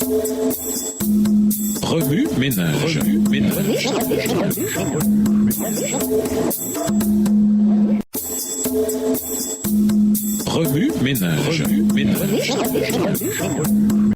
Remue ménage. Remue ménage.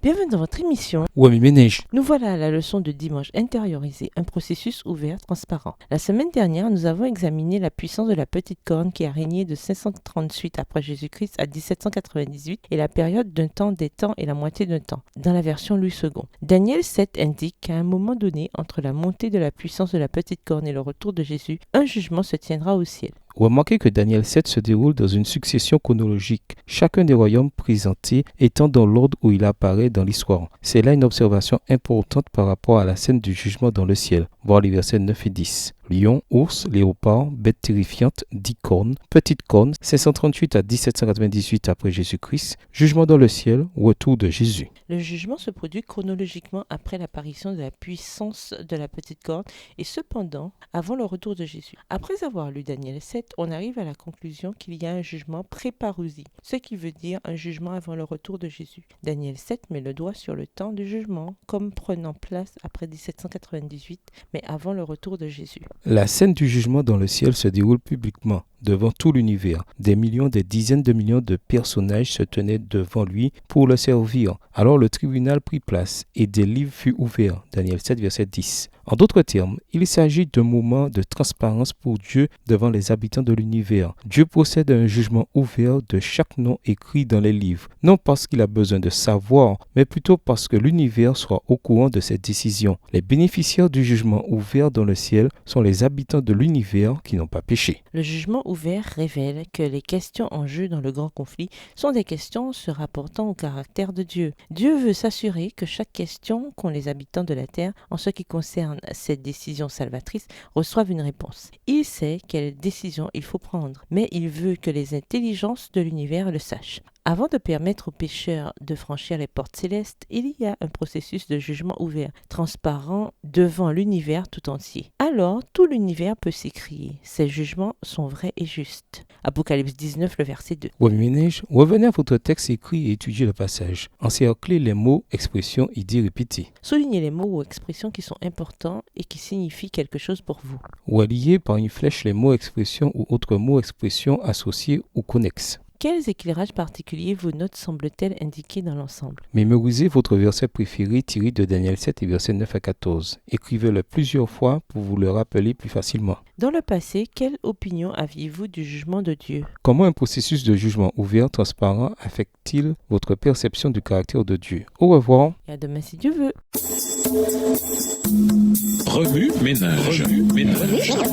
Bienvenue dans votre émission. Remue ménage. Nous voilà à la leçon de dimanche intériorisé, un processus ouvert, transparent. La semaine dernière, nous avons examiné la puissance de la petite corne qui a régné de 538 après Jésus-Christ à 1798 et la période d'un temps, des temps et la moitié d'un temps, dans la version Louis II. Daniel 7 indique qu'à un moment donné, entre la montée de la puissance de la petite corne et le retour de Jésus, un jugement se tiendra au ciel. Remarquez que Daniel 7 se déroule dans une succession chronologique, chacun des royaumes présentés étant dans l'ordre où il apparaît dans l'histoire. C'est là une observation importante par rapport à la scène du jugement dans le ciel, voir les versets 9 et 10. Lion, ours, léopard, bête terrifiante, 10 cornes, petite corne, 538 à 1798 après Jésus-Christ, jugement dans le ciel, retour de Jésus. Le jugement se produit chronologiquement après l'apparition de la puissance de la petite corne et cependant avant le retour de Jésus. Après avoir lu Daniel 7, on arrive à la conclusion qu'il y a un jugement pré-parousie, ce qui veut dire un jugement avant le retour de Jésus. Daniel 7 met le doigt sur le temps du jugement comme prenant place après 1798, mais avant le retour de Jésus. La scène du jugement dans le ciel se déroule publiquement, devant tout l'univers. Des millions, des dizaines de millions de personnages se tenaient devant lui pour le servir. Alors le tribunal prit place et des livres furent ouverts. Daniel 7, verset 10. En d'autres termes, il s'agit d'un moment de transparence pour Dieu devant les habitants de l'univers. Dieu procède à un jugement ouvert de chaque nom écrit dans les livres, non parce qu'il a besoin de savoir, mais plutôt parce que l'univers soit au courant de ses décisions. Les bénéficiaires du jugement ouvert dans le ciel sont les habitants de l'univers qui n'ont pas péché. Le jugement ouvert révèle que les questions en jeu dans le grand conflit sont des questions se rapportant au caractère de Dieu. Dieu veut s'assurer que chaque question qu'ont les habitants de la terre en ce qui concerne cette décision salvatrice reçoivent une réponse. Il sait quelle décision il faut prendre, mais il veut que les intelligences de l'univers le sachent. Avant de permettre aux pécheurs de franchir les portes célestes, il y a un processus de jugement ouvert, transparent devant l'univers tout entier. Alors, tout l'univers peut s'écrier. Ces jugements sont vrais et justes. Apocalypse 19, le verset 2. Revenez à votre texte écrit et étudiez le passage. Encerclez les mots, expressions, idées répétées. Soulignez les mots ou expressions qui sont importants et qui signifient quelque chose pour vous. Reliez par une flèche les mots, expressions ou autres mots, expressions associés ou connexes. Quels éclairages particuliers vos notes semblent-elles indiquer dans l'ensemble? Mémorisez votre verset préféré tiré de Daniel 7 et versets 9 à 14. Écrivez-le plusieurs fois pour vous le rappeler plus facilement. Dans le passé, quelle opinion aviez-vous du jugement de Dieu? Comment un processus de jugement ouvert, transparent, affecte-t-il votre perception du caractère de Dieu? Au revoir. Et à demain si Dieu veut. Remue ménage. Remue ménage.